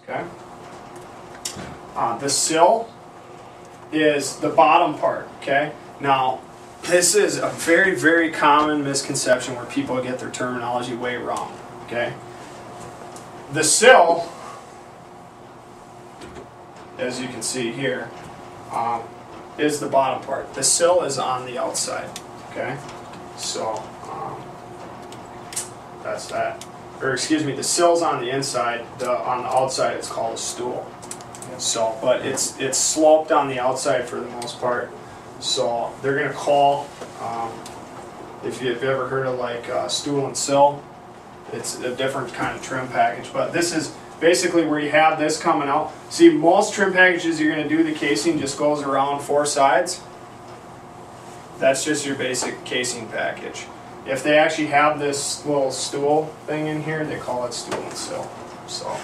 Okay. The sill is the bottom part. Okay. Now, this is a very, very common misconception where people get their terminology way wrong. Okay. The sill, as you can see here, is the bottom part. The sill is on the outside. Okay. So that's that. Or excuse me, the sill's on the inside. On the outside, it's called a stool. So, but it's sloped on the outside for the most part. So they're gonna call. If you've ever heard of like stool and sill, it's a different kind of trim package. But this is basically where you have this coming out. See, most trim packages you're gonna do, the casing just goes around 4 sides. That's just your basic casing package. If they actually have this little stool thing in here, they call it stool and sill. So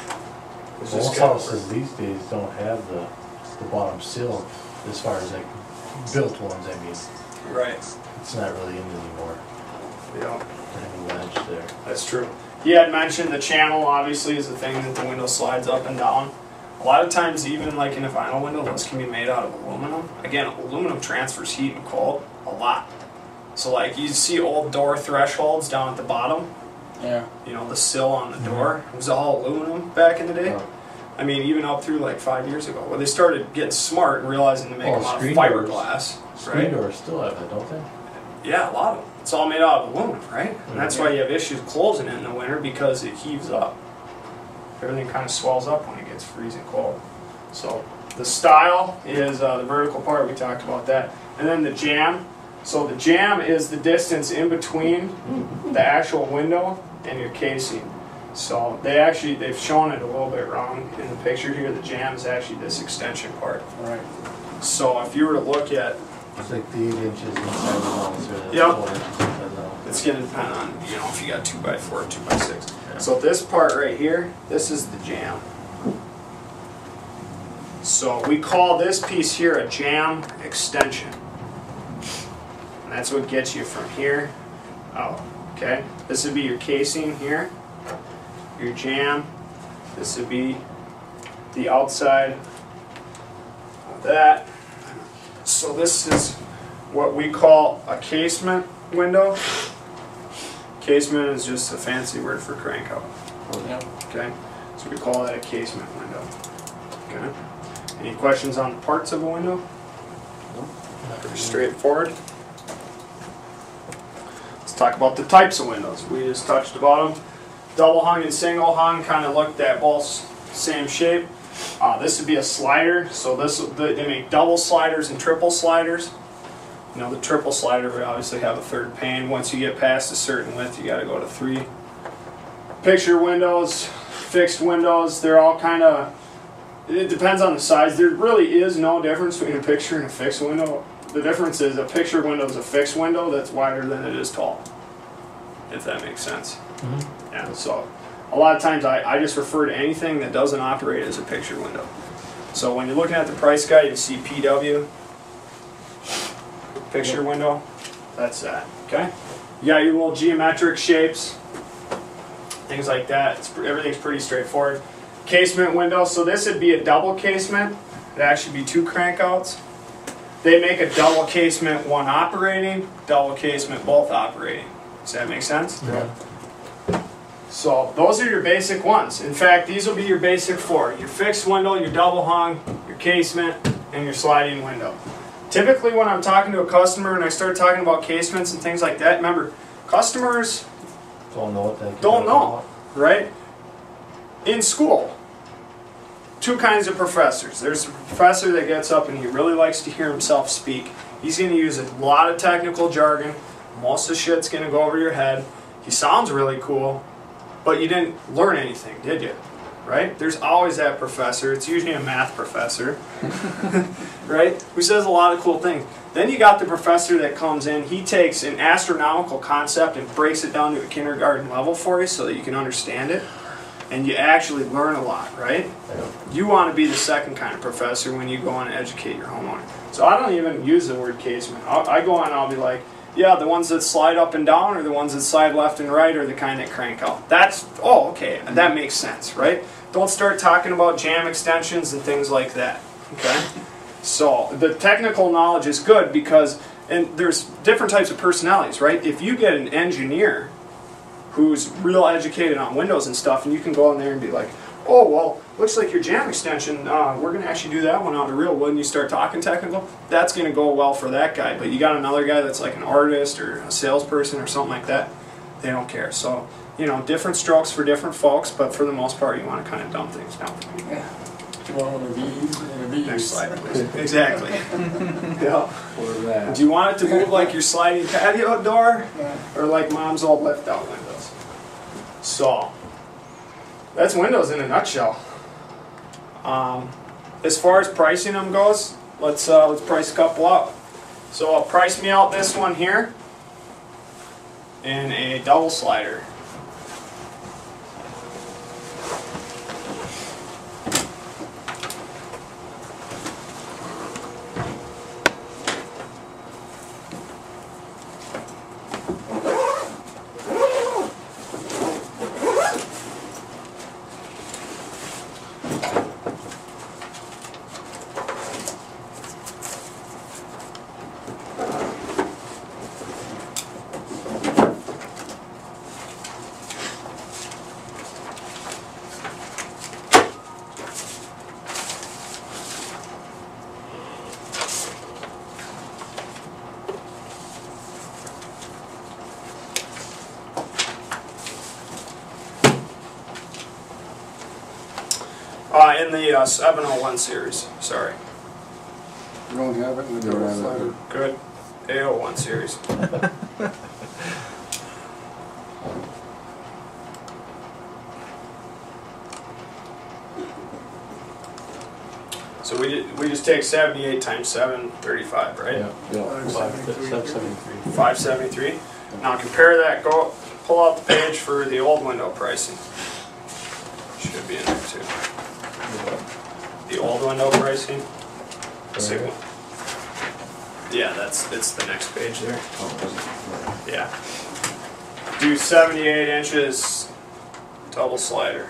most houses these days don't have the bottom sill as far as like built ones, I mean. Right. It's not really in anymore. Yeah. Any ledge there. That's true. He had mentioned the channel obviously is the thing that the window slides up and down. A lot of times even like in a vinyl window, those can be made out of aluminum. Again, aluminum transfers heat and cold a lot. So like you see old door thresholds down at the bottom. Yeah. You know, the sill on the door. It was all aluminum back in the day. I mean, even up through like 5 years ago. Well, they started getting smart and realizing to make them out of fiberglass. Screen doors still have that, don't they? Yeah, a lot of them. It's all made out of aluminum, right? And that's why you have issues closing it in the winter because it heaves up. Everything kind of swells up when it gets freezing cold. So the style is the vertical part. We talked about that. And then the jamb. So the jamb is the distance in between the actual window and your casing. So they've shown it a little bit wrong in the picture here. The jamb is actually this extension part. Right. So if you were to look at, it's like the 8 inches inside the walls, or that's Yep. 4 inches inside the walls. it's going to depend on, you know, if you got 2x4 or 2x6. Yeah. So this part right here, this is the jamb. So we call this piece here a jamb extension. And that's what gets you from here out. Okay? This would be your casing here, your jamb. This would be the outside of that. So this is what we call a casement window. Casement is just a fancy word for crank out. Yeah. Okay? So we call that a casement window. Okay? Any questions on the parts of a window? Pretty straightforward. Let's talk about the types of windows. We just touched about them. Double hung and single hung kind of looked at both same shape. This would be a slider. So they make double sliders and triple sliders. You know, the triple slider would obviously have a third pane. Once you get past a certain width, you got to go to 3. Picture windows, fixed windows, they're all kind of, it depends on the size. There really is no difference between a picture and a fixed window. The difference is a picture window is a fixed window that's wider than it is tall, if that makes sense. Mm-hmm. Yeah, so a lot of times I just refer to anything that doesn't operate as a picture window. So when you're looking at the price guide, you see PW, picture window, that's that, okay? You got your little geometric shapes, things like that. Everything's pretty straightforward. Casement window, so this would be a double casement. It'd actually be 2 crankouts. They make a double casement, 1 operating, double casement, both operating. Does that make sense? Yeah. So those are your basic ones. In fact, these will be your basic 4. Your fixed window, your double hung, your casement, and your sliding window. Typically when I'm talking to a customer and I start talking about casements and things like that, remember, customers don't know what that don't know, right? In school, 2 kinds of professors. There's a professor that gets up and he really likes to hear himself speak. He's going to use a lot of technical jargon. Most of the shit's going to go over your head. He sounds really cool, but you didn't learn anything, did you? Right? There's always that professor. It's usually a math professor, right? Who says a lot of cool things. Then you got the professor that comes in. He takes an astronomical concept and breaks it down to a kindergarten level for you so that you can understand it. And you actually learn a lot, right? Yeah. You want to be the second kind of professor when you go on and educate your homeowner. So I don't even use the word casement. I go on and I'll be like, yeah, the ones that slide up and down or the ones that slide left and right are the kind that crank out. That's, oh, okay, that makes sense, right? don't start talking about jam extensions and things like that. Okay? So the technical knowledge is good because, and there's different types of personalities, right? If you get an engineer who's real educated on Windows and stuff, and you can go in there and be like, oh, well, looks like your jam extension, we're going to actually do that one out of real wood, and you start talking technical, that's going to go well for that guy. But you got another guy that's like an artist or a salesperson or something like that, they don't care. So, you know, different strokes for different folks, but for the most part, you want to kind of dumb things down for people. Yeah. Well, interviews. Next slide, please. Exactly. Yeah. Or that. Do you want it to move like your sliding patio door, or like Mom's old lift-out windows? So, that's Windows in a nutshell. As far as pricing them goes, let's price a couple out. So I'll price me out this one here in a double slider. In the 701 series, sorry. You don't have it in the double slider? Good. 801 series. So we just take 78 times 7, 35, right? Yeah. 573. 573. Now compare that, go pull out the page for the old window pricing. Should be in there too. The old window pricing. Signal. Yeah, it's the next page there. Yeah. Do 78 inches double slider.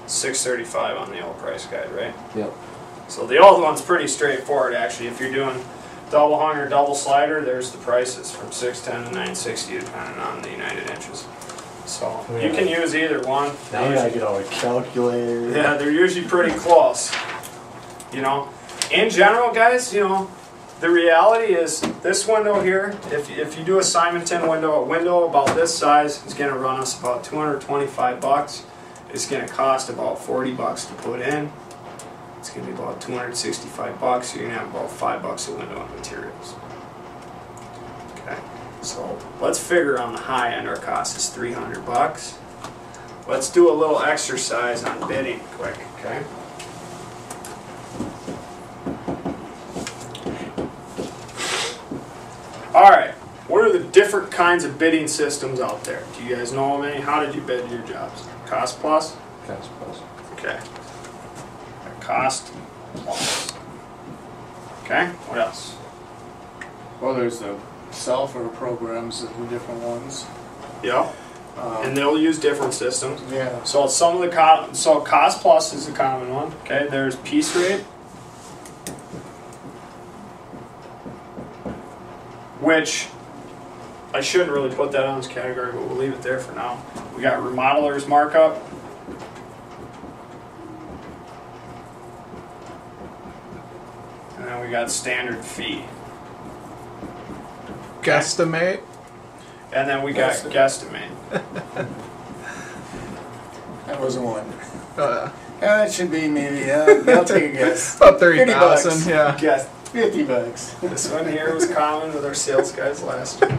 635 on the old price guide, right? Yep. So the old one's pretty straightforward actually. If you're doing double hung or double slider, there's the prices from 610 to 960 depending on the United inches. So you can use either one. Now you gotta get all the calculators. Yeah, they're usually pretty close. You know, in general, guys, you know, the reality is this window here, if you do a Simonton window, a window about this size is going to run us about 225 bucks. It's going to cost about 40 bucks to put in. It's going to be about 265 bucks. You're going to have about 5 bucks a window in materials. Okay, so let's figure on the high end our cost is 300 bucks. Let's do a little exercise on bidding quick, okay? Alright, what are the different kinds of bidding systems out there? Do you guys know of any? How did you bid your jobs? Cost plus? Cost plus. Okay. Cost plus. Okay, what else? Well, there's the software programs, the different ones. Yeah. And they'll use different systems. Yeah. So some of the cost plus is a common one. Okay, there's piece rate, which I shouldn't really put that on this category, but we'll leave it there for now. We got remodeler's markup. And then we got standard fee. Guesstimate. And then we got guesstimate. That was one. Uh, Yeah, that should be maybe, I'll take a guess. about 50 bucks. 30,000, yeah. Guess. 50 bucks. This one here was common with our sales guys last year.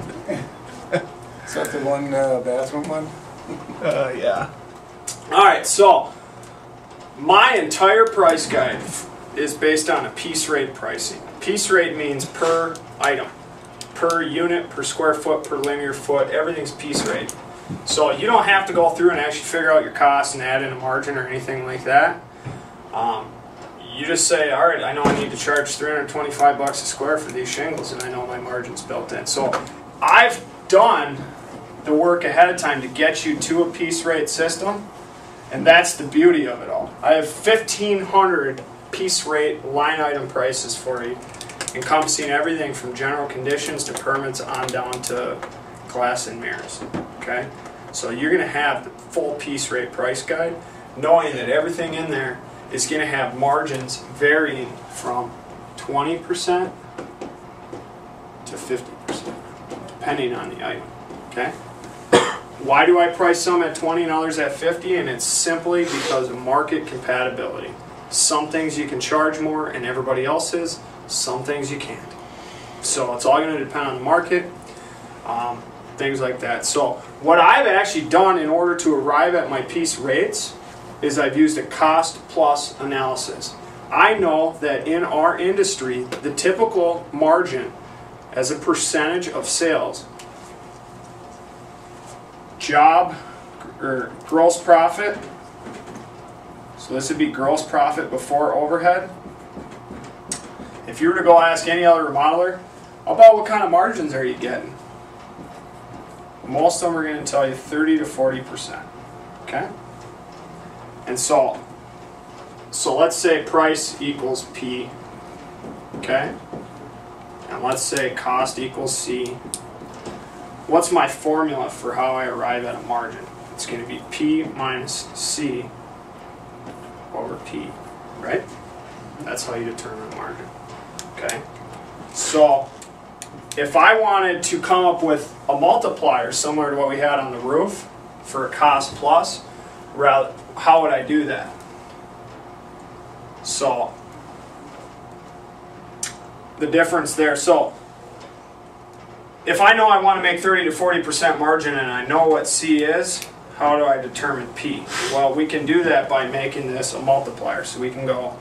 Is that the one bathroom one? Yeah. Alright, so my entire price guide is based on a piece rate pricing. Piece rate means per item, per unit, per square foot, per linear foot, everything's piece rate. So you don't have to go through and actually figure out your costs and add in a margin or anything like that. You just say, all right, I know I need to charge 325 bucks a square for these shingles, and I know my margin's built in. So I've done the work ahead of time to get you to a piece rate system, And that's the beauty of it all. I have 1,500 piece rate line item prices for you, encompassing everything from general conditions to permits on down to glass and mirrors. Okay? So you're going to have the full piece rate price guide, knowing that everything in there is going to have margins varying from 20% to 50%, depending on the item. Okay? Why do I price some at 20 and others at 50? And it's simply because of market compatibility. Some things you can charge more and everybody else is, some things you can't. So it's all going to depend on the market, things like that. So what I've actually done in order to arrive at my piece rates is I've used a cost plus analysis. I know that in our industry, the typical margin as a percentage of sales, job or gross profit, so this would be gross profit before overhead. If you were to go ask any other remodeler, about what kind of margins are you getting? Most of them are going to tell you 30 to 40%. Okay? And so let's say price equals P. Okay? And let's say cost equals C. What's my formula for how I arrive at a margin? It's going to be P minus C over P, right? That's how you determine margin. Okay? So if I wanted to come up with a multiplier similar to what we had on the roof for a cost plus, how would I do that? So the difference there. So if I know I want to make 30 to 40% margin and I know what C is, how do I determine P? Well, we can do that by making this a multiplier. So we can go,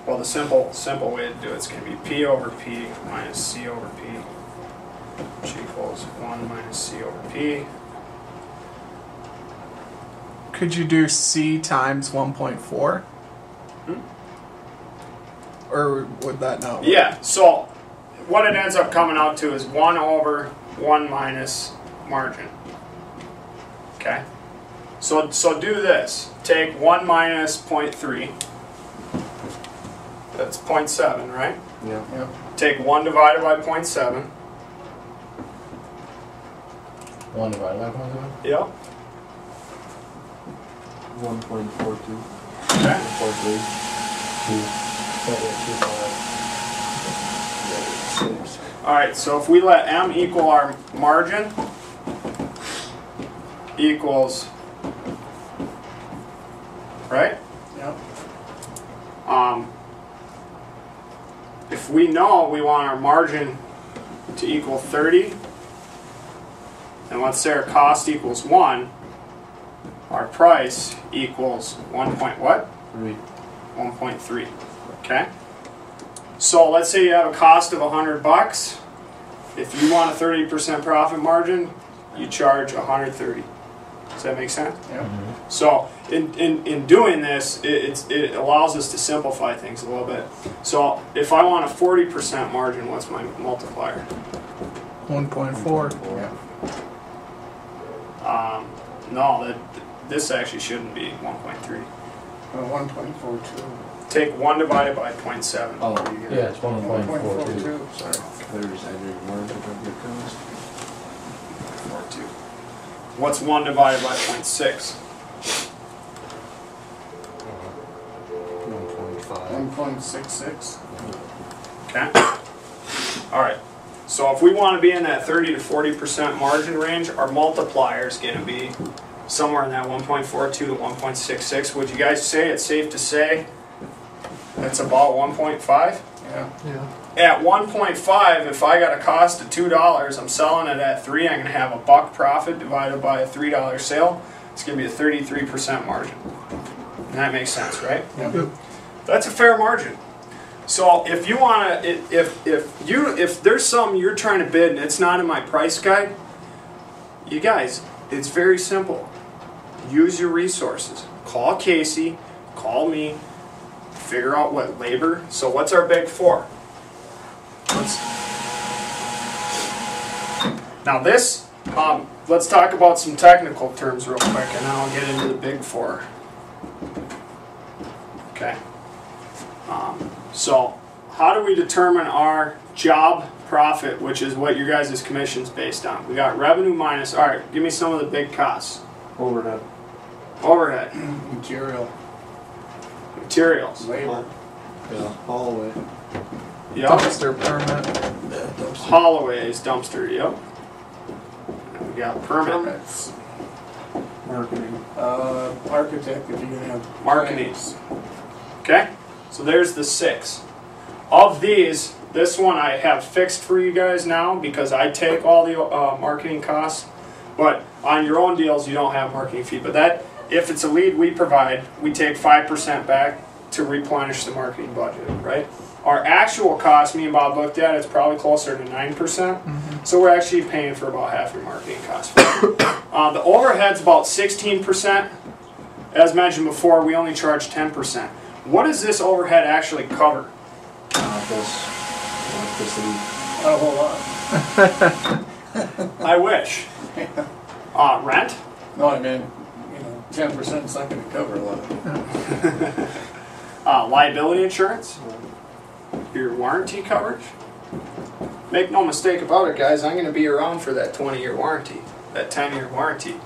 well, the simple way to do it is going to be P over P minus C over P, which equals 1 minus C over P. Could you do C times 1.4? Or would that not work? Yeah, so what it ends up coming out to is 1 over 1 minus margin. Okay? So do this. Take 1 minus 0.3. That's 0.7, right? Yeah. Yep. Take 1 divided by 0.7. 1 divided by 0.7? Yep. 1.42. Okay. 1.3. 2. Alright, so if we let M equal our margin, equals, right? Yep. If we know we want our margin to equal 30, and let's say our cost equals 1, our price equals 1 point what? 3. 1.3. Okay? So let's say you have a cost of $100. If you want a 30% profit margin, you charge $130. Does that make sense? Yep. So in doing this, it allows us to simplify things a little bit. So if I want a 40% margin, what's my multiplier? 1.4. Yeah. No, this actually shouldn't be 1.3. 1.42. Take 1 divided by 0.7. Oh, Yeah, it's 1.42. 1.42. sorry. There's any margin of the cost. 42. What's 1 divided by 0.6? 1.5. 1.66. Okay? Alright. So if we want to be in that 30 to 40% margin range, our multiplier is going to be somewhere in that 1.42 to 1.66. Would you guys say it's safe to say it's about 1.5? Yeah. Yeah. At 1.5, if I got a cost of $2, I'm selling it at 3, I'm going to have a $1 profit divided by a $3 sale. It's going to be a 33% margin. And that makes sense, right? Yep. That's a fair margin. So if you want to, if there's something you're trying to bid and it's not in my price guide, you guys, it's very simple. Use your resources. Call Casey, call me, figure out what labor. So what's our big four? Now this Let's talk about some technical terms real quick, and then I'll get into the big four. Okay. So, how do we determine our job profit, which is what your guys' commission's based on? We got revenue minus, all right, give me some of the big costs. Overhead. Overhead, Material, materials, labor. Yeah, hallway. yep. Dumpster permit. Haulaways, dumpster, yep. And we got permit, Permits. Marketing. Architect, if you're gonna have. Marketing. plans. okay? So there's the 6. Of these, this one I have fixed for you guys now because I take all the marketing costs, but on your own deals you don't have marketing fee. But that, if it's a lead we provide, we take 5% back to replenish the marketing budget, right? Our actual cost, me and Bob looked at, it's probably closer to 9%. So we're actually paying for about half your marketing costs. The overhead's about 16%. As mentioned before, we only charge 10%. What does this overhead actually cover? Office. Electricity. Not a whole lot. I wish. Rent? No, I mean, 10% is not gonna cover a lot. Liability insurance? Your warranty coverage? Make no mistake about it, guys, I'm going to be around for that 20-year warranty, that 10-year warranty.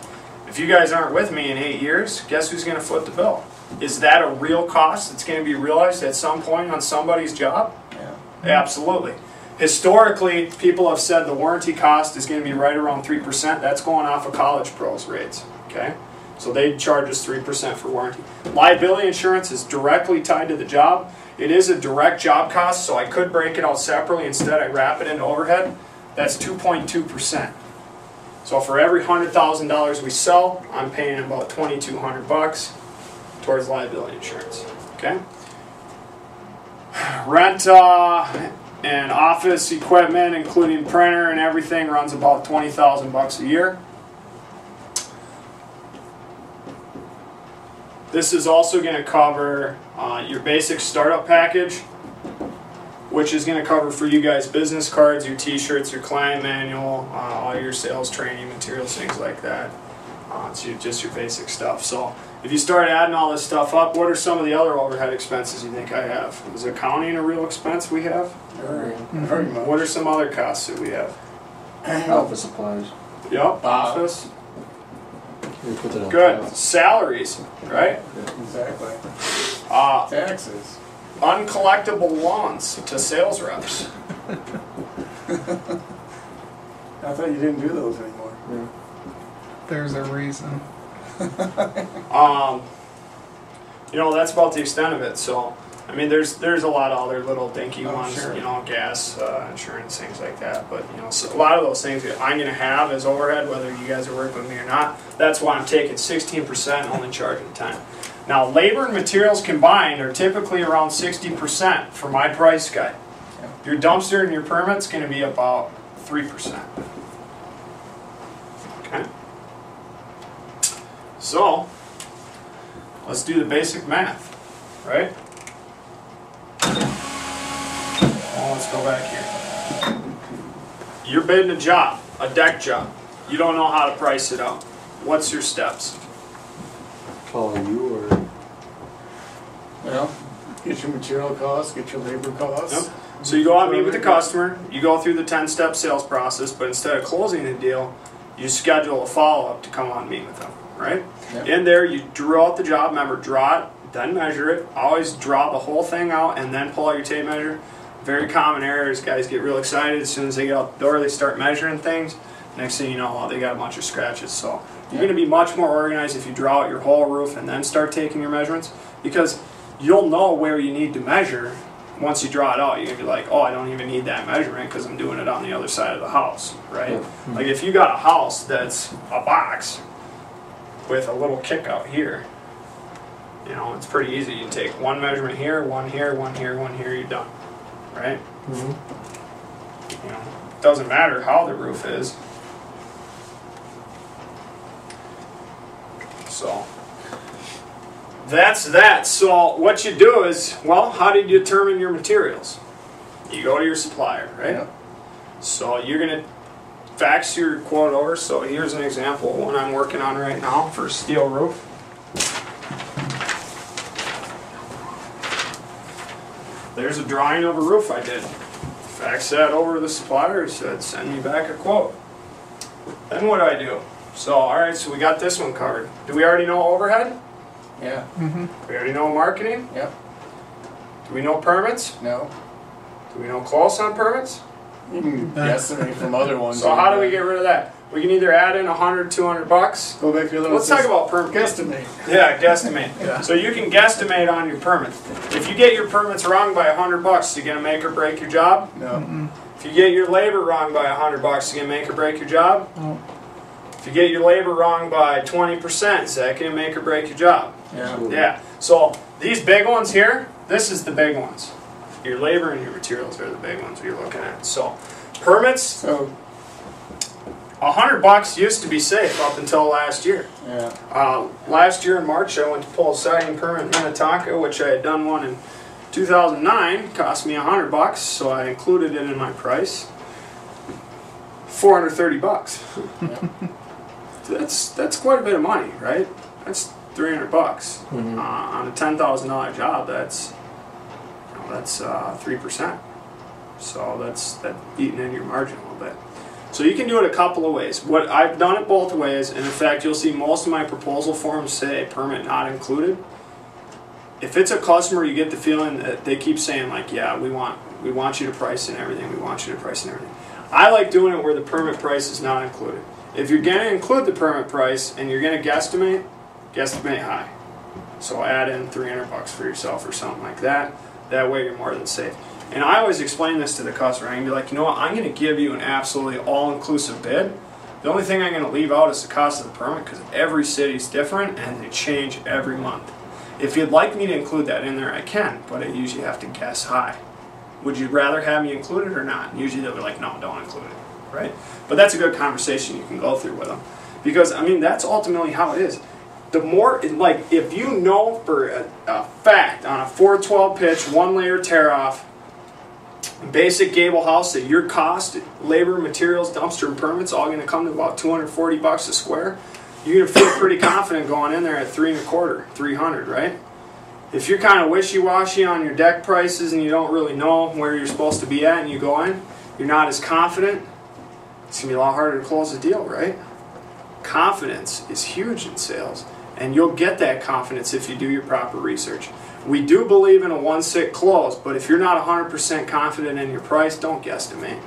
If you guys aren't with me in 8 years, guess who's going to foot the bill? Is that a real cost that's going to be realized at some point on somebody's job? Yeah. Absolutely. Historically, people have said the warranty cost is going to be right around 3%. That's going off of College Pros rates, okay? So they charge us 3% for warranty. Liability insurance is directly tied to the job. It is a direct job cost, so I could break it out separately. Instead, I wrap it into overhead. That's 2.2%. So for every $100,000 we sell, I'm paying about $2,200 towards liability insurance. Okay. Rent and office equipment, including printer and everything, runs about $20,000 a year. This is also going to cover your basic startup package, which is going to cover for you guys business cards, your t-shirts, your client manual, all your sales training materials, things like that. It's just your basic stuff. So if you start adding all this stuff up, what are some of the other overhead expenses you think I have? Is accounting a real expense we have? Very much. What are some other costs that we have? Office supplies. Yep, office. We put that on Good. top. Salaries, right? Exactly. Taxes. Uncollectible loans to sales reps. I thought you didn't do those anymore. Yeah. There's a reason. That's about the extent of it. So, I mean, there's a lot of other little dinky ones, sure. Gas, insurance, things like that. But, so a lot of those things that I'm going to have as overhead, whether you guys are working with me or not. That's why I'm taking 16% and only charging 10%. Now, labor and materials combined are typically around 60% for my price guide. Your dumpster and your permit's going to be about 3%. Okay. So, let's do the basic math, right? Well, let's go back here. You're bidding a job, a deck job. You don't know how to price it out. What's your steps? Call you or Well, get your material costs, get your labor costs. Yep. So you go out and meet with the customer, you go through the 10-step sales process, but instead of closing the deal, you schedule a follow-up to come out and meet with them, right? Yep. In there, you draw out the job, remember, draw it, then measure it. Always draw the whole thing out and then pull out your tape measure. Very common error is guys get real excited. As soon as they get out the door, they start measuring things. Next thing you know, they got a bunch of scratches. So you're going to be much more organized if you draw out your whole roof and then start taking your measurements, because you'll know where you need to measure. Once you draw it out, you're going to be like, oh, I don't even need that measurement because I'm doing it on the other side of the house, right? Yeah. Like if you got a house that's a box with a little kick out here, it's pretty easy. You take one measurement here, one here, one here, one here, you're done, right? Mm-hmm. It doesn't matter how the roof is. So that's that. So what you do is, well, how do you determine your materials? You go to your supplier, right? Yeah. So you're going to fax your quote over. So here's an example of one I'm working on right now for a steel roof. There's a drawing of a roof I did. Fax that over to the supplier, he said, send me back a quote. Then what do I do? So, alright, so we got this one covered. Do we already know overhead? Yeah. We already know marketing? Yep. Do we know permits? No. Do we know close on permits? You can guesstimate from other ones. So how do we get rid of that? We can either add in $100, $200. Go back to your little. Let's talk about permit. Guesstimate. Yeah, guesstimate. Yeah. So you can guesstimate on your permits. If you get your permits wrong by $100, you gonna make or break your job? No. If you get your labor wrong by $100, you gonna make or break your job? No. If you get your labor wrong by 20%, is that gonna make or break your job? Yeah. Yeah. So these big ones here, this is the big ones. Your labor and your materials are the big ones you're looking at. So permits, So. $100 used to be safe up until last year. Yeah. Last year in March, I went to pull a siding permit in Minnetonka, which I had done one in 2009. Cost me $100, so I included it in my price. $430. That's quite a bit of money, right? That's $300 on a $10,000 job. That's 3%. So that's eating in your margin a little bit. So you can do it a couple of ways. What I've done it both ways, and in fact, you'll see most of my proposal forms say permit not included. If it's a customer, you get the feeling that they keep saying like, yeah, we want you to price in everything. We want you to price in everything. I like doing it where the permit price is not included. If you're going to include the permit price and you're going to guesstimate high. So add in $300 for yourself or something like that. That way you're more than safe. And I always explain this to the customer. I can be like, you know what, I'm going to give you an absolutely all-inclusive bid. The only thing I'm going to leave out is the cost of the permit because every city is different and they change every month. If you'd like me to include that in there, I can, but I usually have to guess high. Would you rather have me include it or not? And usually they'll be like, no, don't include it, right? But that's a good conversation you can go through with them. Because, I mean, that's ultimately how it is. The more, like, if you know for a fact on a 412 pitch, one layer tear off, basic gable house that your cost, labor, materials, dumpster, and permits all going to come to about $240 a square, you're going to feel pretty confident going in there at $325, $300, right? If you're kind of wishy-washy on your deck prices and you don't really know where you're supposed to be at and you go in, you're not as confident, it's going to be a lot harder to close the deal, right? Confidence is huge in sales, and you'll get that confidence if you do your proper research. We do believe in a one-sit close, but if you're not 100% confident in your price, don't guesstimate.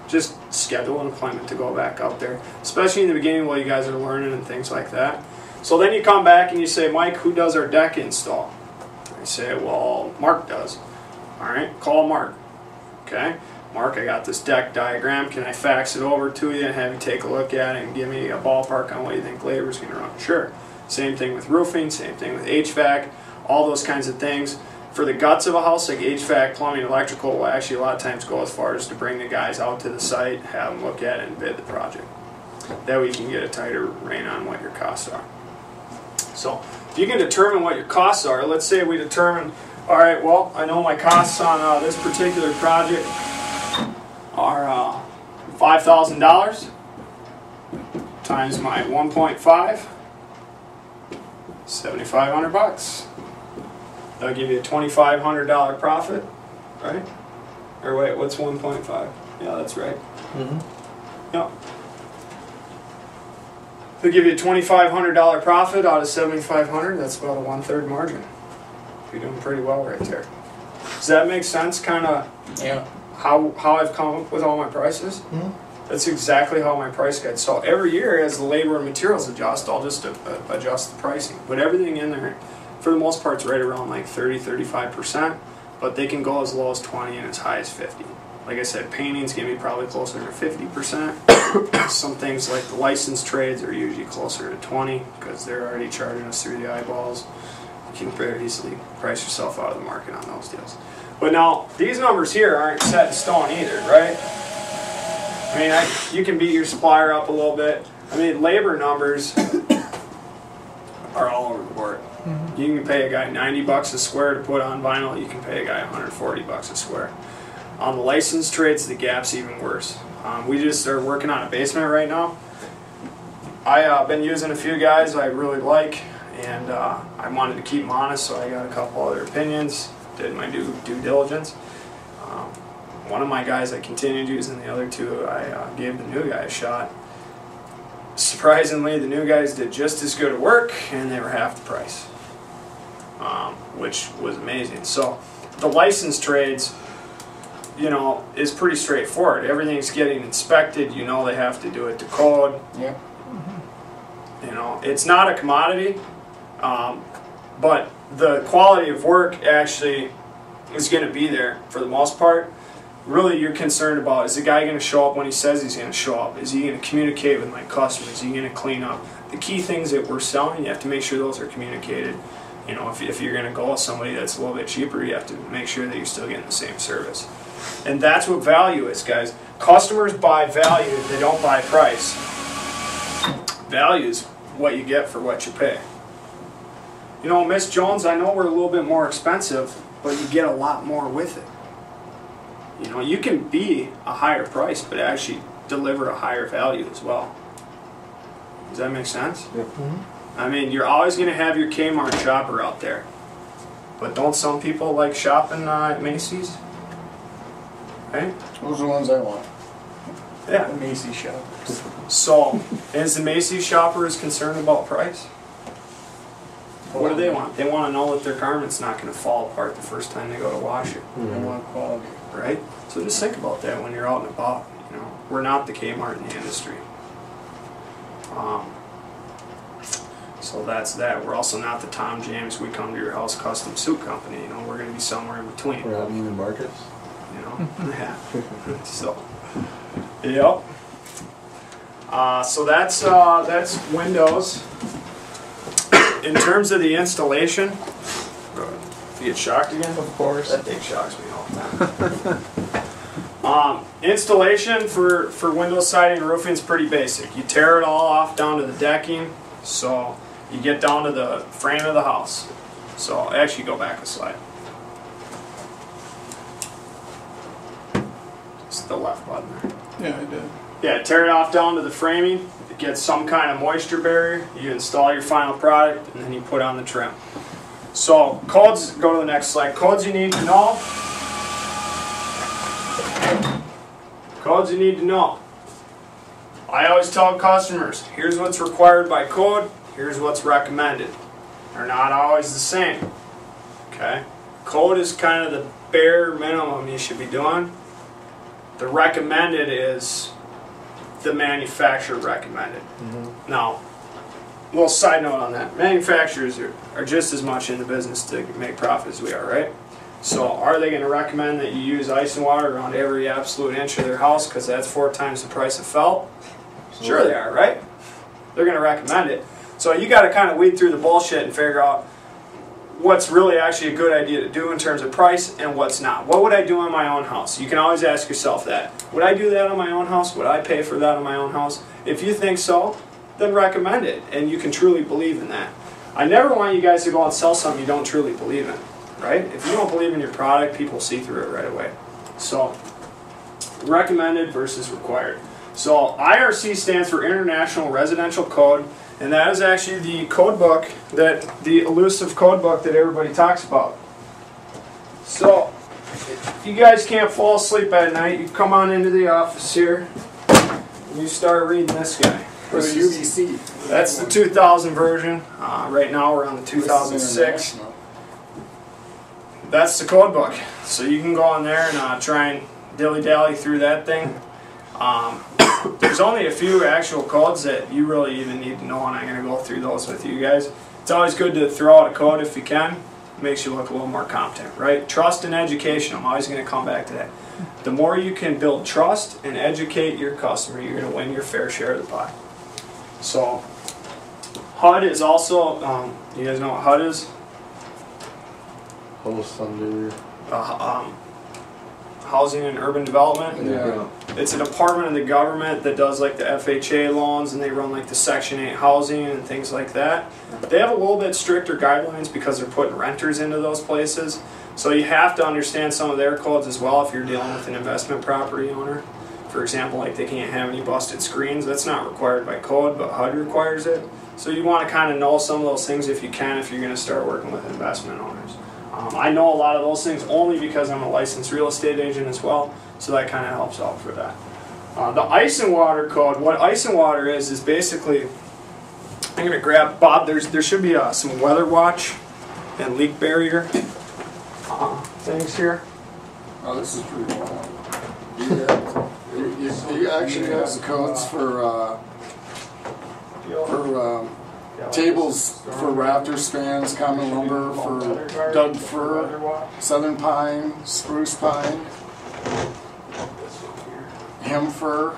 Just schedule an appointment to go back out there, especially in the beginning while you guys are learning and things like that. So then you come back and you say, Mike, who does our deck install? I say, well, Mark does. All right, call Mark. Okay, Mark, I got this deck diagram. Can I fax it over to you and have you take a look at it and give me a ballpark on what you think labor is going to run? Sure. Same thing with roofing, same thing with HVAC, all those kinds of things. For the guts of a house, like HVAC, plumbing, electrical, will actually a lot of times go as far as to bring the guys out to the site, have them look at it, and bid the project. That way you can get a tighter rein on what your costs are. So if you can determine what your costs are, let's say we determine, all right, well, I know my costs on this particular project are $5,000 times my 1.5, $7,500. That'll give you a $2,500 profit, right? Or wait, what's 1.5? Yeah, that's right. Yep. They'll give you a $2,500 profit out of $7,500. That's about a 1/3 margin. You're doing pretty well right there. Does that make sense? Kind of. Yeah. How I've come up with all my prices? That's exactly how my price gets. So every year, as the labor and materials adjust, I'll just adjust the pricing. But everything in there, for the most part, it's right around like 30–35%. But they can go as low as 20 and as high as 50. Like I said, painting's gonna be probably closer to 50%. Some things like the licensed trades are usually closer to 20 because they're already charging us through the eyeballs. You can very easily price yourself out of the market on those deals. But now, these numbers here aren't set in stone either, right? I mean, you can beat your supplier up a little bit. I mean, labor numbers are all over the board. You can pay a guy $90 a square to put on vinyl. You can pay a guy $140 a square. On the licensed trades, the gap's even worse. We just are working on a basement right now. I've been using a few guys I really like, and I wanted to keep them honest, so I got a couple other opinions, did my due diligence. One of my guys I continued using, the other two I gave the new guy a shot. Surprisingly, the new guys did just as good at work, and they were half the price, which was amazing. So the license trades, you know, is pretty straightforward. Everything's getting inspected. You know they have to do it to code. Yep. You know, it's not a commodity, but the quality of work actually is going to be there for the most part. Really, you're concerned about, is the guy going to show up when he says he's going to show up? Is he going to communicate with my customers? Is he going to clean up? The key things that we're selling, you have to make sure those are communicated. You know, if you're going to go with somebody that's a little bit cheaper, you have to make sure that you're still getting the same service. And that's what value is, guys. Customers buy value, they don't buy price. Value is what you get for what you pay. You know, Miss Jones, I know we're a little bit more expensive, but you get a lot more with it. You know, you can be a higher price, but actually deliver a higher value as well. Does that make sense? Yep. I mean, you're always going to have your Kmart shopper out there. But don't some people like shopping at Macy's? Right? Those are the ones I want. Yeah. The Macy's shoppers. So, is the Macy's shopper is concerned about price? What do they want? They want to know that their garment's not going to fall apart the first time they go to wash it. They want quality. Right? So just think about that when you're out and about. You know, we're not the Kmart in the industry. So that's that. We're also not the Tom James, we come to your house custom suit company. You know, we're going to be somewhere in between. We're not even markets. You know, yeah. So, yep. So that's Windows. In terms of the installation, if you get shocked again, Of course. that thing shocks me all the time. Installation for Windows siding and roofing is pretty basic. You tear it all off down to the decking, so you get down to the frame of the house. So actually, go back a slide. It's the left button there. Yeah, I did. Yeah, tear it off down to the framing. It gets some kind of moisture barrier. You install your final product, and then you put on the trim. So codes, go to the next slide. Codes you need to know. Codes you need to know. I always tell customers, here's what's required by code, here's what's recommended. They're not always the same. Okay? Code is kind of the bare minimum you should be doing. The recommended is the manufacturer recommended. Now, a little side note on that. Manufacturers are just as much in the business to make profit as we are, right? So are they going to recommend that you use ice and water around every absolute inch of their house because that's 4 times the price of felt? Sure they are, right? They're going to recommend it. So you got to kind of weed through the bullshit and figure out what's really actually a good idea to do in terms of price and what's not. What would I do in my own house? You can always ask yourself that. Would I do that on my own house? Would I pay for that on my own house? If you think so, then recommend it, and you can truly believe in that. I never want you guys to go out and sell something you don't truly believe in, right? If you don't believe in your product, people see through it right away. So, recommended versus required. So, IRC stands for International Residential Code, and that is actually the code book, the elusive code book that everybody talks about. So, if you guys can't fall asleep at night, you come on into the office here, and you start reading this guy. This is UBC. That's the 2000 version. Right now we're on the 2006. That's the code book. So you can go on there and try and dilly-dally through that thing. There's only a few actual codes that you really even need to know, and I'm going to go through those with you guys. It's always good to throw out a code if you can. It makes you look a little more competent, right? Trust and education. I'm always going to come back to that. The more you can build trust and educate your customer, you're going to win your fair share of the pie. So, HUD is also, you guys know what HUD is? Host under. Housing and Urban Development. Yeah. It's a department of the government that does like the FHA loans, and they run like the Section 8 housing and things like that. They have a little bit stricter guidelines because they're putting renters into those places. So you have to understand some of their codes as well if you're dealing with an investment property owner. For example, like they can't have any busted screens. That's not required by code, but HUD requires it. So you want to kind of know some of those things if you can, if you're going to start working with investment owners. I know a lot of those things only because I'm a licensed real estate agent as well, so that kind of helps out for that. The ice and water code, what ice and water is basically, I'm going to grab, Bob, there should be some weather watch and leak barrier things here. Oh, this is pretty cool. You actually have the codes for tables for rafter spans, common lumber, for Doug fir, southern pine, spruce pine, hem fir.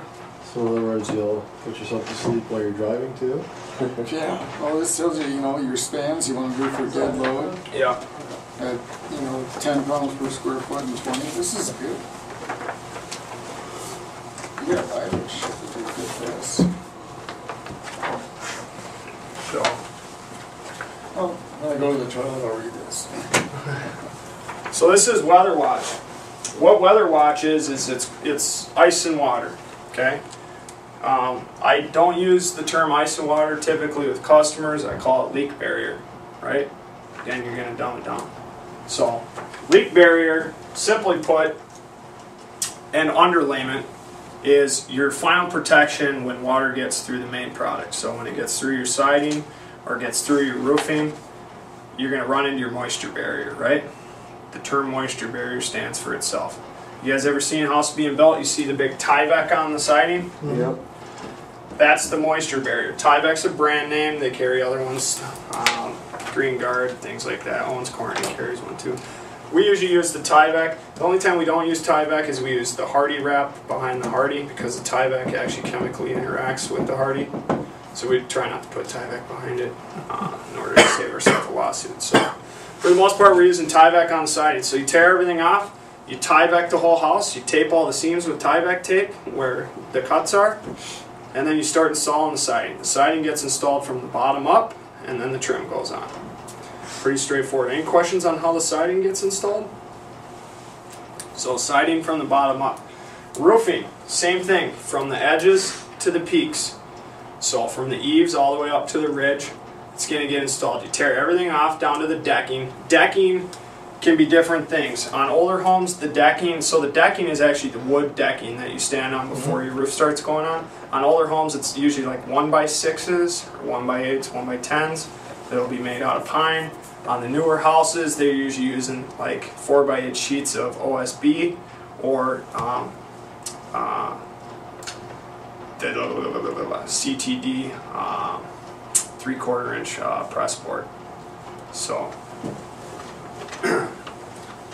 So in other words, you'll put yourself to sleep while you're driving too? Yeah. Well, this tells you, your spans you want to do for dead load. Yeah. At 10 pounds per square foot and 20. This is good. You gotta buy this shit to do good for this. So, Oh, when I go to the toilet, I'll read this. so this is weather watch. What weather watch is it's ice and water. Okay. I don't use the term ice and water typically with customers. I call it leak barrier. Right. Again, you're going to dumb it down. So, leak barrier, simply put, and underlayment is your final protection when water gets through the main product. So when it gets through your siding or gets through your roofing, you're going to run into your moisture barrier, right? The term moisture barrier stands for itself. You guys ever seen a house being built? You see the big Tyvek on the siding? Yep. That's the moisture barrier. Tyvek's a brand name. They carry other ones. Green Guard, things like that. Owens Corning carries one too. We usually use the Tyvek. The only time we don't use Tyvek is we use the Hardy wrap behind the Hardy because the Tyvek actually chemically interacts with the Hardy. So we try not to put Tyvek behind it in order to save ourselves a lawsuit. So for the most part, we're using Tyvek on the siding. So you tear everything off, you Tyvek the whole house, you tape all the seams with Tyvek tape where the cuts are, and then you start installing the siding. The siding gets installed from the bottom up, and then the trim goes on. Pretty straightforward. Any questions on how the siding gets installed? So siding from the bottom up. Roofing, same thing, from the edges to the peaks. So from the eaves all the way up to the ridge, it's going to get installed. You tear everything off down to the decking. Decking can be different things. On older homes, the decking, so the decking is actually the wood decking that you stand on before your roof starts going on. On older homes, it's usually like 1x6s, or 1x8s, 1x10s. That'll be made out of pine. On the newer houses, they're usually using like 4x8 sheets of OSB or CTD 3/4 inch press board. So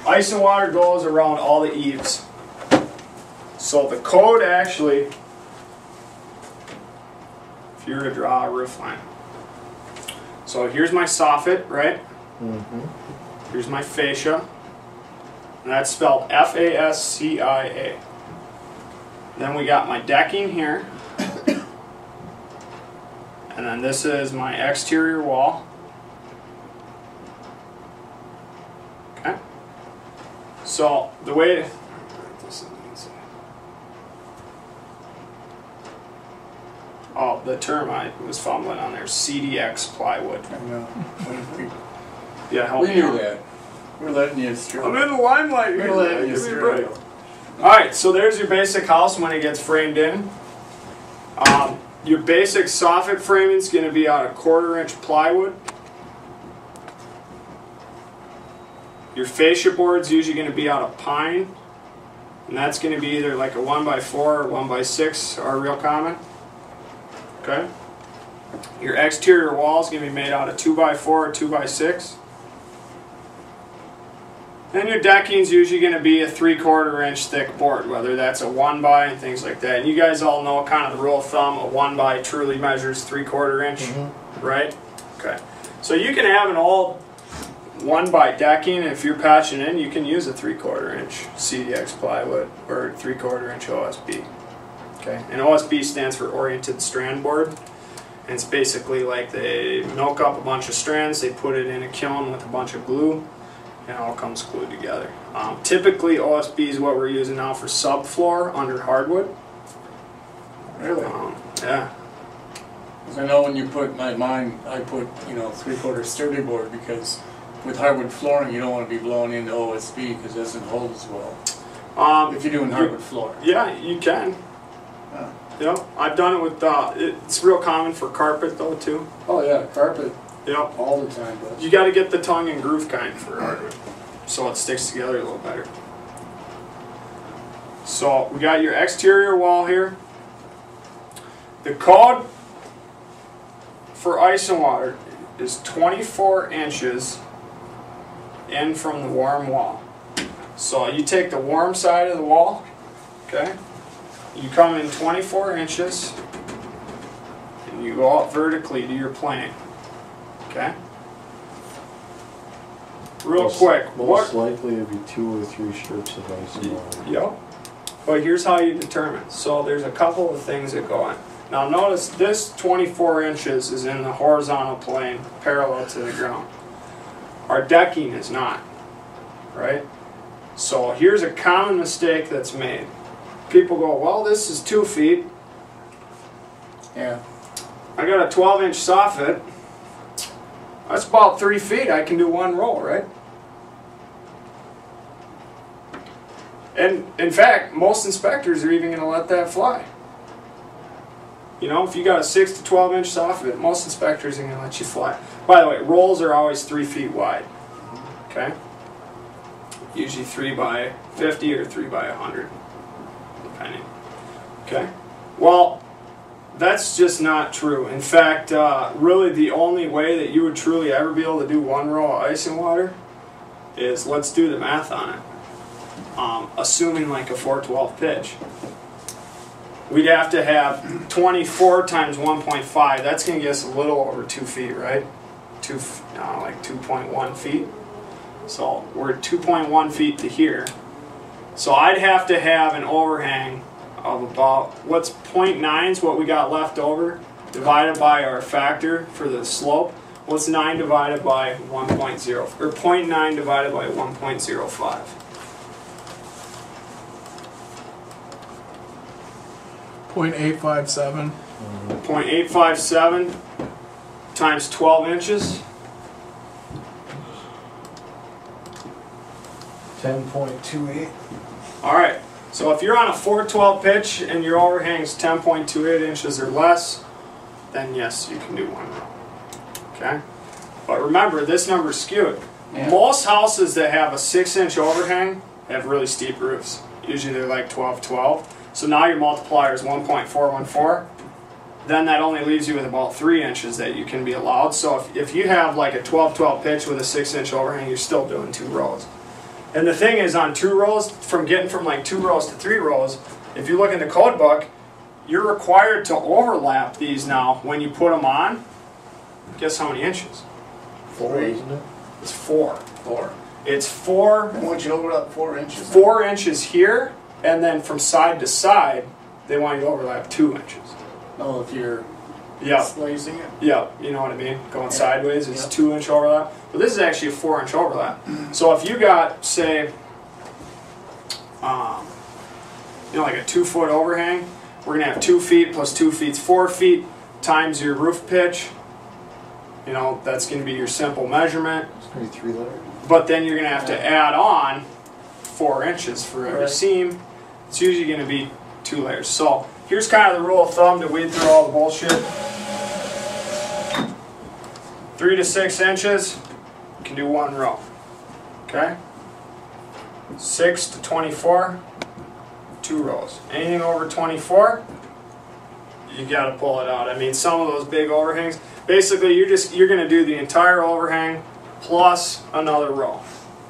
ice and water goes around all the eaves. So the code actually, if you were to draw a roof line. So here's my soffit, right? Mm-hmm. Here's my fascia. And that's spelled F-A-S-C-I-A. Then we got my decking here. And then this is my exterior wall. Okay. So the way the term I was fumbling on there, CDX plywood. I know. Yeah, help We me knew out. that. We're letting you straight. I'm in the limelight here. We're letting you Give me a straight. break. Alright, so there's your basic house when it gets framed in. Your basic soffit framing is going to be out of 1/4 inch plywood. Your fascia board is usually going to be out of pine. And that's going to be either like a 1x4 or 1x6 are real common. Okay. Your exterior wall is going to be made out of 2x4 or 2x6. Then your decking is usually going to be a 3/4 inch thick board, whether that's a 1x and things like that. And you guys all know kind of the rule of thumb, a 1x truly measures 3/4 inch, right? Okay. So you can have an old 1x decking, and if you're patching in, you can use a 3/4 inch CDX plywood or 3/4 inch OSB. Okay. And OSB stands for oriented strand board. And it's basically like they milk up a bunch of strands, they put it in a kiln with a bunch of glue, and it all comes glued together. Typically OSB is what we're using now for subfloor under hardwood. Really? Yeah. 'Cause I know when you put mine, I put 3/4 sturdy board because with hardwood flooring you don't want to be blowing into OSB because it doesn't hold as well. If you're doing hardwood floor. Yeah, you can. Yep, I've done it with. It's real common for carpet though too. Oh yeah, carpet. Yep. All the time, but You got to get the tongue and groove kind for hardwood, so it sticks together a little better. So we got your exterior wall here. The code for ice and water is 24 inches in from the warm wall. So you take the warm side of the wall, okay? You come in 24 inches and you go up vertically to your plane, okay? Real quick, Most likely it'd be 2 or 3 strips of ice and water. Yep. But here's how you determine. So there's a couple of things that go on. Now notice this 24 inches is in the horizontal plane, parallel to the ground. Our decking is not, right? So here's a common mistake that's made. People go, well, this is 2 feet. yeah. I got a 12-inch soffit. That's about 3 feet. I can do 1 row, right? And in fact, most inspectors are even going to let that fly. You know, if you got a 6 to 12-inch soffit, most inspectors are going to let you fly. By the way, rolls are always 3 feet wide. Okay? Usually 3 by 50 or 3 by 100, depending. Okay? Well, that's just not true. In fact, really the only way that you would truly ever be able to do 1 row of ice and water is, let's do the math on it. Assuming like a 412 pitch. We'd have to have 24 times 1.5. That's going to get us a little over 2 feet, right? Like 2.1 feet. So we're 2.1 feet to here. So I'd have to have an overhang of about, what's 0.9 is what we got left over, divided by our factor for the slope. What's 9 divided by 1.0, or 0.9 divided by 1.05? 0.857. 0.857 times 12 inches. 10.28. All right, so if you're on a 412 pitch and your overhang is 10.28 inches or less, then yes, you can do 1 row. Okay? But remember, this number is skewed. Yeah. Most houses that have a 6-inch overhang have really steep roofs. Usually they're like 12-12. So now your multiplier is 1.414. Then that only leaves you with about 3 inches that you can be allowed. So if you have like a 12-12 pitch with a 6-inch overhang, you're still doing 2 rows. And the thing is, on 2 rows, getting from like 2 rows to 3 rows, if you look in the code book, you're required to overlap these now when you put them on. Guess how many inches? 4, isn't it? It's 4. 4. It's 4. And once you overlap 4 inches. 4 inches here, and then from side to side, they want you to overlap 2 inches. No, if you're Yeah. slacing it. Yeah, you know what I mean? Going Yeah. sideways, it's Yeah. 2-inch overlap. But this is actually a 4-inch overlap. So if you got, say, like a 2-foot overhang, we're going to have 2 feet plus 2 feet's 4 feet times your roof pitch. You know, that's going to be your simple measurement. It's going to be 3 layers. But then you're going to have to add on 4 inches for every seam. It's usually going to be 2 layers. So here's kind of the rule of thumb to weed through all the bullshit. 3 to 6 inches, you can do 1 row. Okay? 6 to 24, 2 rows. Anything over 24, you got to pull it out. I mean, some of those big overhangs, basically you're going to do the entire overhang plus another row.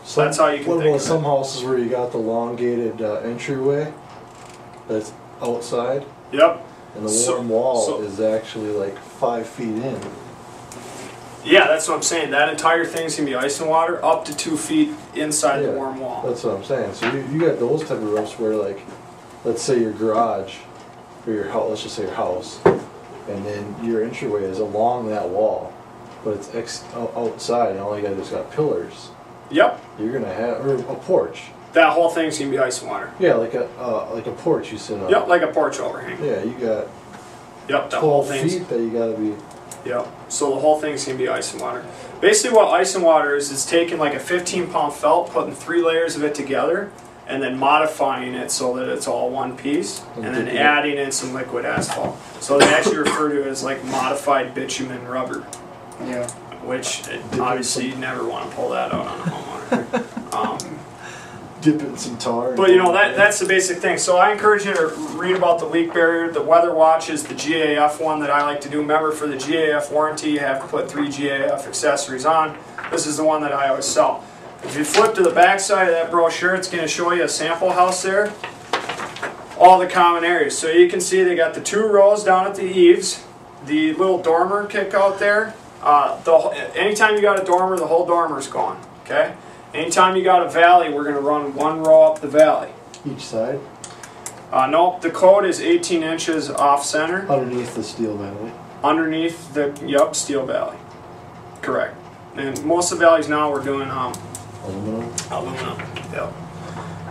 So that's how you can What think about of some it. houses where you got the elongated entryway that's outside, Yep. and the So- warm wall so- is actually like 5 feet in? Yeah, that's what I'm saying. That entire thing's going to be ice and water up to 2 feet inside the Yeah, warm wall. That's what I'm saying. So you got those type of roofs where, like, let's say your garage, or your house, let's just say your house, and then your entryway is along that wall, but it's outside, and all you got pillars. Yep. You're gonna have, or a porch. That whole thing's going to be ice and water. Yeah, like a porch you sit on. Yep, like a porch overhang. Yeah, you got Yep, the whole 12 thing's. feet that you gotta be. Yep. So the whole thing's gonna be ice and water. Basically, what ice and water is taking like a 15-pound felt, putting 3 layers of it together, and then modifying it so that it's all one piece, and then adding in some liquid asphalt. So they actually refer to it as like modified bitumen rubber. Yeah. Which obviously you never want to pull that out on a homeowner. Dip it in some tar. But you know, that's the basic thing. So I encourage you to read about the leak barrier. The weather watch is the GAF one that I like to do. Remember, for the GAF warranty, you have to put 3 GAF accessories on. This is the one that I always sell. If you flip to the back side of that brochure, it's going to show you a sample house there. All the common areas. So you can see they got the 2 rows down at the eaves, the little dormer kick out there. Anytime you got a dormer, the whole dormer's gone. Okay. Anytime you got a valley, we're going to run 1 row up the valley. Each side? Nope, the code is 18 inches off center. Underneath the steel valley. Underneath the, steel valley. Correct. And most of the valleys now we're doing Aluminum. Yep.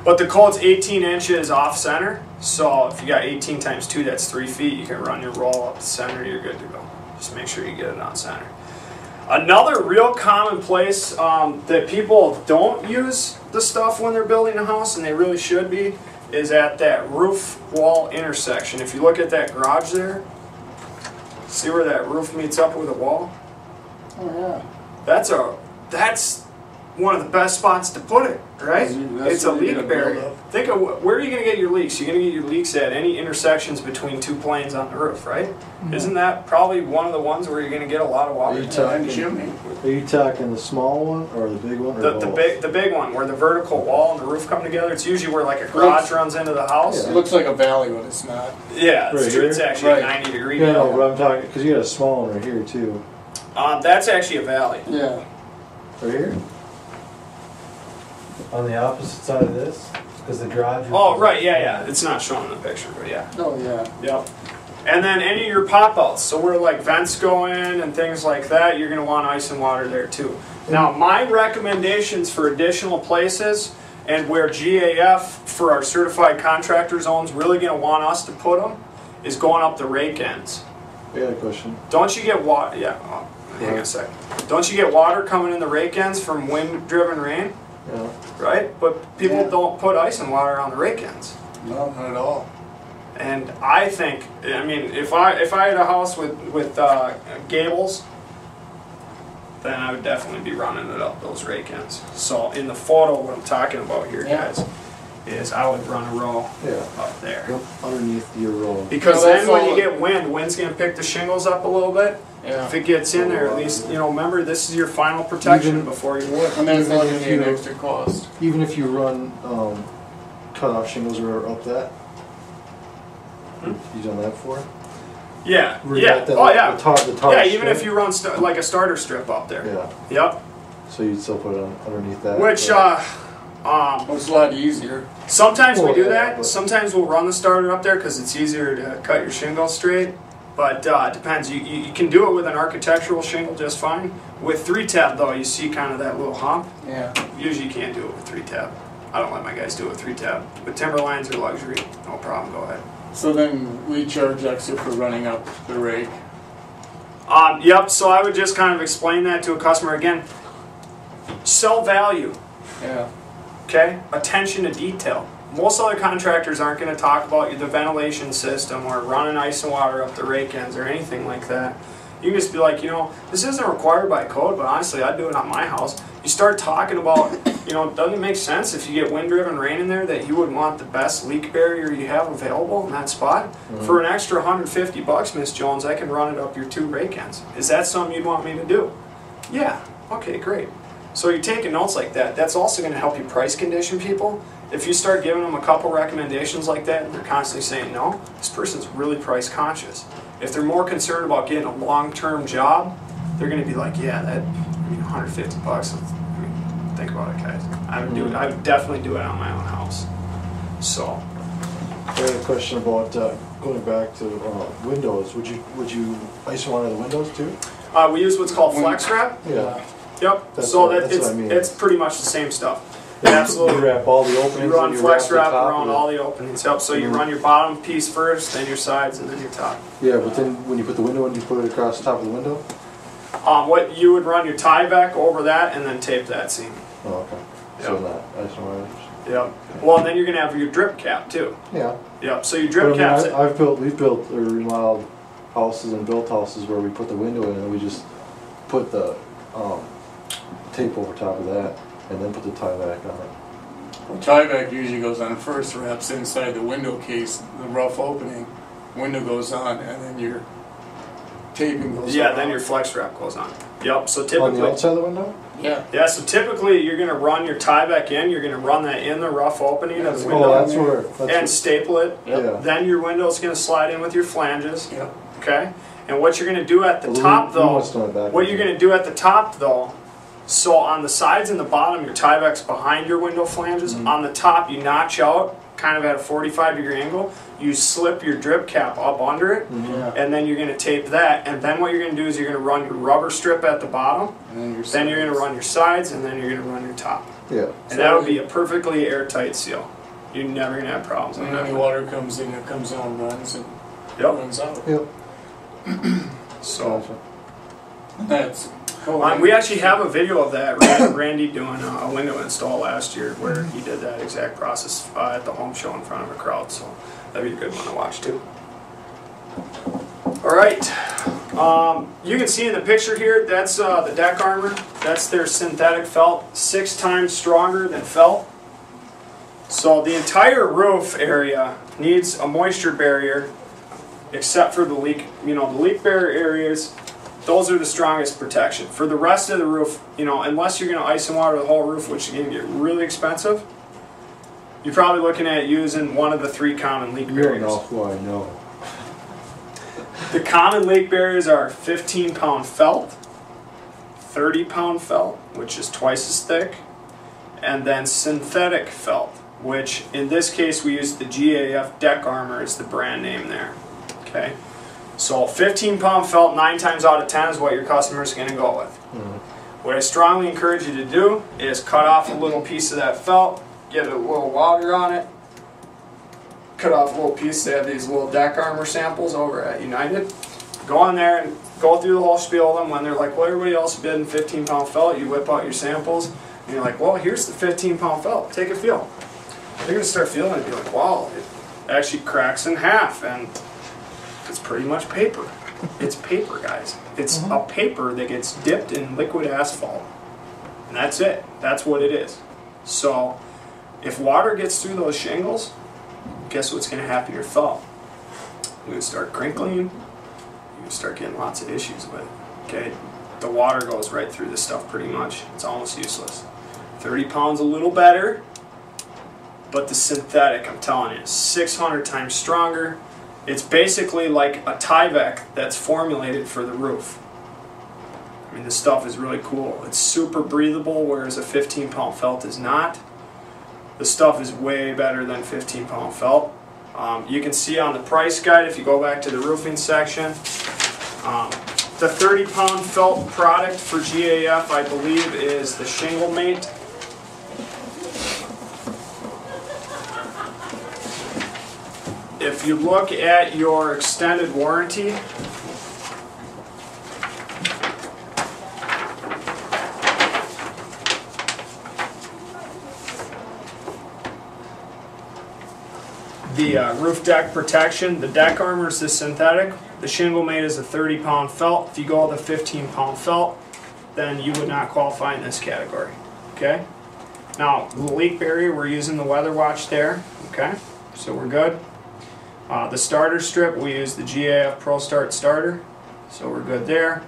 But the code's 18 inches off center, so if you got 18 times 2, that's 3 feet. You can run your roll up the center, you're good to go. Just make sure you get it on center. Another real common place that people don't use the stuff when they're building a house, and they really should be, is at that roof wall intersection. If you look at that garage there, see where that roof meets up with the wall? Oh yeah. That's one of the best spots to put it, right? It's a where you're leak gonna barrier. build up. Think of where are you going to get your leaks? You're going to get your leaks at any intersections between 2 planes on the roof, right? Isn't that probably one of the ones where you're going to get a lot of water? Are you talking, chimney. are you talking the small one or the big one? Or The big one where the vertical wall and the roof come together. It's usually where like a garage runs into the house. It looks like a valley, but it's not. Yeah, Right it's true. here? It's actually Right. a 90-degree Yeah, no, valley. but I'm talking, because you got a small one right here too. That's actually a valley. Yeah. Right here? On the opposite side of this, because the garage. Oh, right, yeah. It's not shown in the picture, but yeah. Oh yeah. Yep. And then any of your pop-outs, so where like vents go in and things like that, you're going to want ice and water there too. Now, my recommendations for additional places and where GAF for our certified contractor zones really going to want us to put them is going up the rake ends. I got a question. Don't you get water? Yeah, hang on a second. Don't you get water coming in the rake ends from wind-driven rain? Yeah. Right? But people don't put ice and water on the rake ends. No, not at all. And I think, I mean, if I had a house with gables, then I would definitely be running it up those rake ends. So in the photo, what I'm talking about here, guys, is I would run a row up there. Yep. Underneath your roll. Because No, then when all- you get wind, wind's going to pick the shingles up a little bit. Yeah. If it gets in there, at least, remember, this is your final protection Even- before you wood. And there's not Even gonna if be an you- extra cost. Even if you run cut-off shingles or up that? You done that before? Yeah, Where you yeah, got that- oh yeah. The tar Yeah, even strip? if you run like a starter strip up there. Yeah. Yep. So you'd still put it on, underneath that? Which, but- Well, it's a lot easier. sometimes we Well, do yeah, that. but- Sometimes we'll run the starter up there because it's easier to cut your shingle straight. But it depends. You can do it with an architectural shingle just fine. With 3-tab though, you see kind of that little hump. Yeah. Usually you can't do it with 3-tab. I don't let my guys do it with 3-tab. With Timberlines or luxury, no problem. Go ahead. So then we charge extra for running up the rake. Yep. So I would just kind of explain that to a customer again. Sell value. Yeah. Okay? Attention to detail. Most other contractors aren't going to talk about the ventilation system or running ice and water up the rake ends or anything like that. You can just be like, this isn't required by code, but honestly, I'd do it on my house. You start talking about, doesn't it make sense if you get wind-driven rain in there that you would want the best leak barrier you have available in that spot? Mm-hmm. For an extra $150, Miss Jones, I can run it up your 2 rake ends. Is that something you'd want me to do? Yeah. Okay, great. So you're taking notes like that. That's also going to help you price condition people. If you start giving them a couple recommendations like that and they're constantly saying no, this person's really price conscious. If they're more concerned about getting a long-term job, they're going to be like, yeah, that $150. Think about it, guys. I would do it. I would definitely do it on my own house. So. I had a question about going back to windows. Would you ice and water the windows too? We use what's called flex wrap. Yeah. Yep. That's so what I mean. it's pretty much the same stuff. Absolutely. You wrap all the openings. You run and flex the wrap top around of it. all the openings. Yep. So you run your bottom piece first, then your sides, and then your top. Yeah, but then when you put the window in, you put it across the top of the window? What you would run your tie back over that and then tape that seam. Oh, okay. Yep. So not, I just don't Yep. Well, and then you're gonna have your drip cap too. Yeah. Yep. So your drip But, I caps. mean, we've built or remodeled houses and built houses where we put the window in and we just put the tape over top of that and then put the tie back on it. Well, tie back usually goes on first, wraps inside the window case, the rough opening, window goes on, and then your taping goes on. Yeah. Then your flex wrap goes on. Yep. So On typically. the outside of the window? Yeah. Yeah. So typically you're gonna run your tie back in. You're gonna run that in the rough opening of the window. Oh, that's where. and staple it. Yeah. Then your window's going to slide in with your flanges. Yep. Okay? And what you're going to do at the Well, top, we though, must know it back what then. you're going to do at the top, though, so on the sides and the bottom, your tie back's behind your window flanges. Mm-hmm. On the top, you notch out, kind of at a 45-degree angle. You slip your drip cap up under it, Mm-hmm. and then you're going to tape that. And then what you're going to do is you're going to run your rubber strip at the bottom. And then Then you're going to run your sides, and then you're going to run your top. Yeah. And that'll be a perfectly airtight seal. You're never going to have problems And with then that. the water comes in, it comes on, runs, and Yep. runs out. Yep. So. Gotcha. That's cool. We actually have a video of that, Randy doing a window install last year where he did that exact process at the home show in front of a crowd, so that'd be a good one to watch too. Alright, you can see in the picture here, that's the deck armor. That's their synthetic felt, 6 times stronger than felt. So the entire roof area needs a moisture barrier except for the leak, the leak barrier areas. Those are the strongest protection. For the rest of the roof, unless you're going to ice and water the whole roof, which can get really expensive, you're probably looking at using one of the 3 common leak You don't barriers. know who I know. The common leak barriers are 15-pound felt, 30-pound felt, which is twice as thick, and then synthetic felt, which in this case we use the GAF deck armor is the brand name there. Okay. So 15-pound felt 9 times out of 10 is what your customer is going to go with. What I strongly encourage you to do is cut off a little piece of that felt, get a little water on it, cut off a little piece. They have these little deck armor samples over at United. Go in there and go through the whole spiel of them. When they're like, well, everybody else bid in 15-pound felt, you whip out your samples, and you're like, well, here's the 15-pound felt. Take a feel. They're going to start feeling it and be like, wow, it actually cracks in half, and it's pretty much paper. It's paper, guys. It's a paper that gets dipped in liquid asphalt. And that's it. That's what it is. So if water gets through those shingles, guess what's going to happen to your felt? You're going to start crinkling. You're going to start getting lots of issues with it. Okay? The water goes right through this stuff pretty much. It's almost useless. 30 pounds a little better, but the synthetic, I'm telling you, is 600 times stronger. It's basically like a Tyvek that's formulated for the roof. I mean, this stuff is really cool. It's super breathable, whereas a 15-pound felt is not. The stuff is way better than 15-pound felt. You can see on the price guide, if you go back to the roofing section, the 30-pound felt product for GAF, I believe, is the Shingle Mate. If you look at your extended warranty, the roof deck protection, the deck armor is the synthetic, the Shingle Mate is a 30-pound felt. If you go with a 15-pound felt, then you would not qualify in this category. Okay? Now, the leak barrier, we're using the Weather Watch there. Okay? So we're good. The starter strip, we use the GAF Pro Start starter, so we're good there.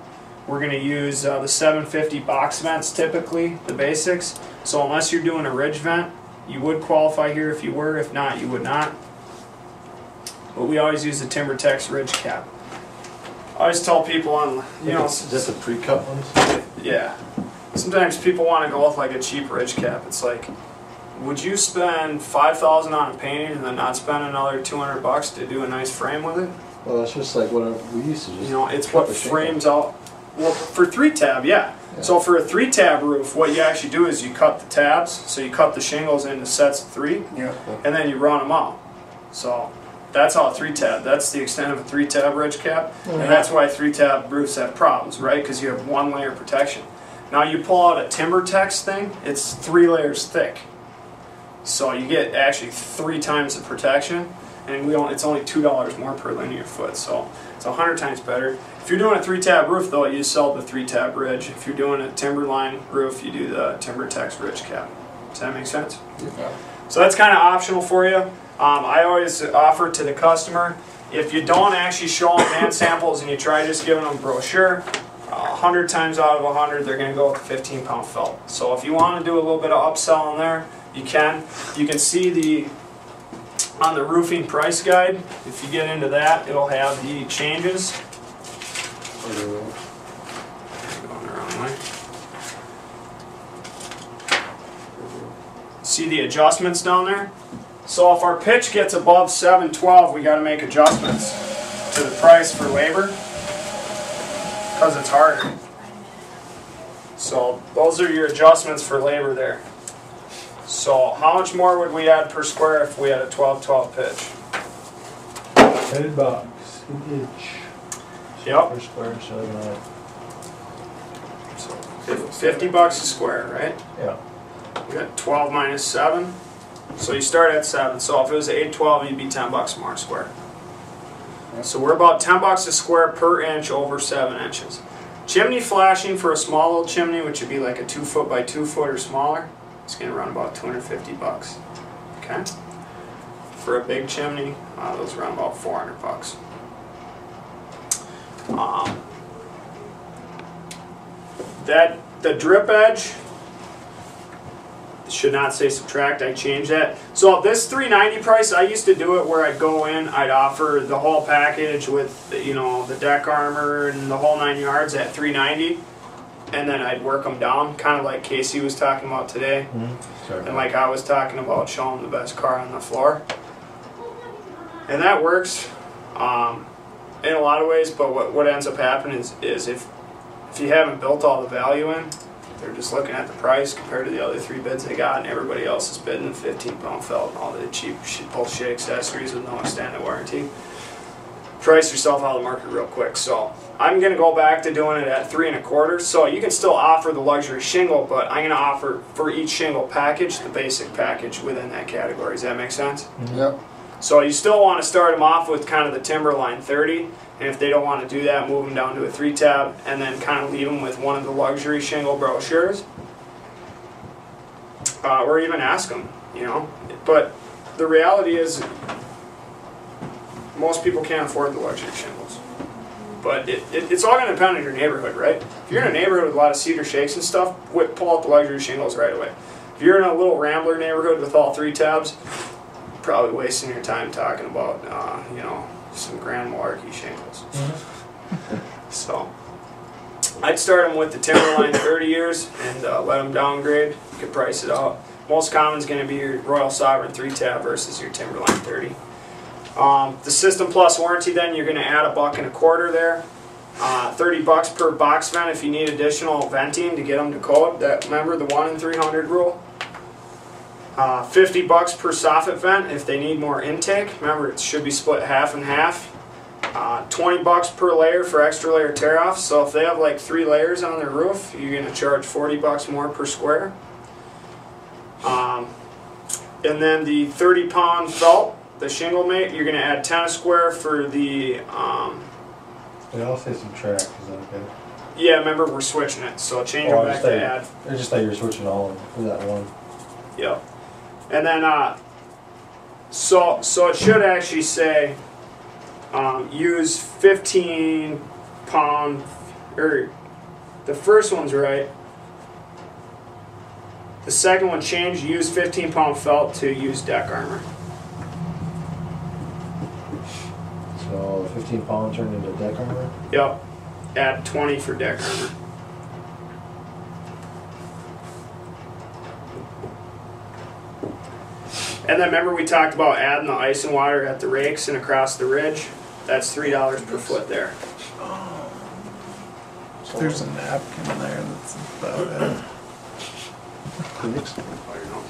We're going to use the 750 box vents typically, the basics. So unless you're doing a ridge vent, you would qualify here if you were. If not, you would not. But we always use the TimberTex ridge cap. I always tell people on, Is that the pre-cut ones? yeah. Sometimes people want to go with like a cheap ridge cap. It's like, would you spend $5,000 on a painting and then not spend another $200 to do a nice frame with it? Well, that's just like what we used to just. It's cut what the shingle. frames out. Well, for 3-tab, yeah. Yeah. So for a 3-tab roof, what you actually do is you cut the tabs. So you cut the shingles into sets of 3, Yeah. and then you run them out. So that's how a 3-tab. That's the extent of a 3-tab ridge cap, and that's why 3-tab roofs have problems, right? Because you have 1 layer protection. Now you pull out a TimberTex thing, it's 3 layers thick. So you get actually 3 times the protection, and it's only $2 more per linear foot. So it's 100 times better. If you're doing a 3-tab roof, though, you sell the 3-tab ridge. If you're doing a Timberline roof, you do the TimberTex ridge cap. Does that make sense? Yeah. So that's kind of optional for you. I always offer to the customer, if you don't actually show them band samples and you try just giving them a brochure, 100 times out of 100 they're going to go with the 15-pound felt. So if you want to do a little bit of upsell in there, you can. You can see on the roofing price guide, if you get into that, it'll have the changes. Going the wrong way. See the adjustments down there? So if our pitch gets above 712, we got to make adjustments to the price for labor because it's harder. So those are your adjustments for labor there. So how much more would we add per square if we had a 12-12 pitch? $10 an inch. Yep. Per square, so $50 a square, right? yeah. We got 12 minus 7. So you start at 7. So if it was 812, you'd be $10 more a square. So we're about $10 a square per inch over 7 inches. Chimney flashing for a small little chimney, which would be like a 2 foot by 2 foot or smaller, it's going to run about $250. Okay. For a big chimney, those run about $400. The drip edge should not say subtract. I changed that. So this $390 price, I used to do it where I'd go in, I'd offer the whole package with the deck armor and the whole 9 yards at $390, and then I'd work them down, kind of like Casey was talking about today, and like I was talking about, showing the best car on the floor, and that works in a lot of ways. But what ends up happening is if you haven't built all the value in, they're just looking at the price compared to the other 3 bids they got, and everybody else is bidding the 15-pound felt and all the cheap bullshit accessories with no extended warranty. Price yourself out of the market real quick. So I'm going to go back to doing it at 3 1/4. So you can still offer the luxury shingle, but I'm going to offer for each shingle package the basic package within that category. Does that make sense? Yep. So you still want to start them off with kind of the Timberline 30, and if they don't want to do that, move them down to a 3-tab, and then kind of leave them with one of the luxury shingle brochures, or even ask them, But the reality is, most people can't afford the luxury shingles. But it's all going to depend on your neighborhood, right? If you're in a neighborhood with a lot of cedar shakes and stuff, pull out the luxury shingles right away. If you're in a little rambler neighborhood with all 3 tabs, probably wasting your time talking about, some Grand Malarkey shingles. So I'd start them with the Timberline 30 years and let them downgrade. You could price it out. Most common is going to be your Royal Sovereign 3-tab versus your Timberline 30. The System Plus warranty, then you're going to add $1 1/4 there. $30 per box vent if you need additional venting to get them to code. Remember the 1 in 300 rule. $50 per soffit vent if they need more intake. Remember, it should be split half and half. $20 per layer for extra layer tear-offs. So if they have like 3 layers on their roof, you're going to charge $40 more per square. And then the 30-pound felt, the shingle mate, you're going to add 10 a square for the... They all say subtract, is that okay? Yeah, remember we're switching it, so change them back to add. I just thought you were switching all of them for that one. Yep. And then, so it should actually say use 15-pound, or the first one's right. The second one changed, use 15-pound felt to use deck armor. So 15-pound turned into deck armor? Yep. Add 20 for deck armor. And then remember we talked about adding the ice and water at the rakes and across the ridge? That's $3 per foot there. There's a napkin in there. That's about it. Kleenex? Oh, you know.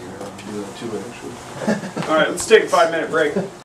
Yeah, I'm doing 2 actually. All right, let's take a 5-minute break.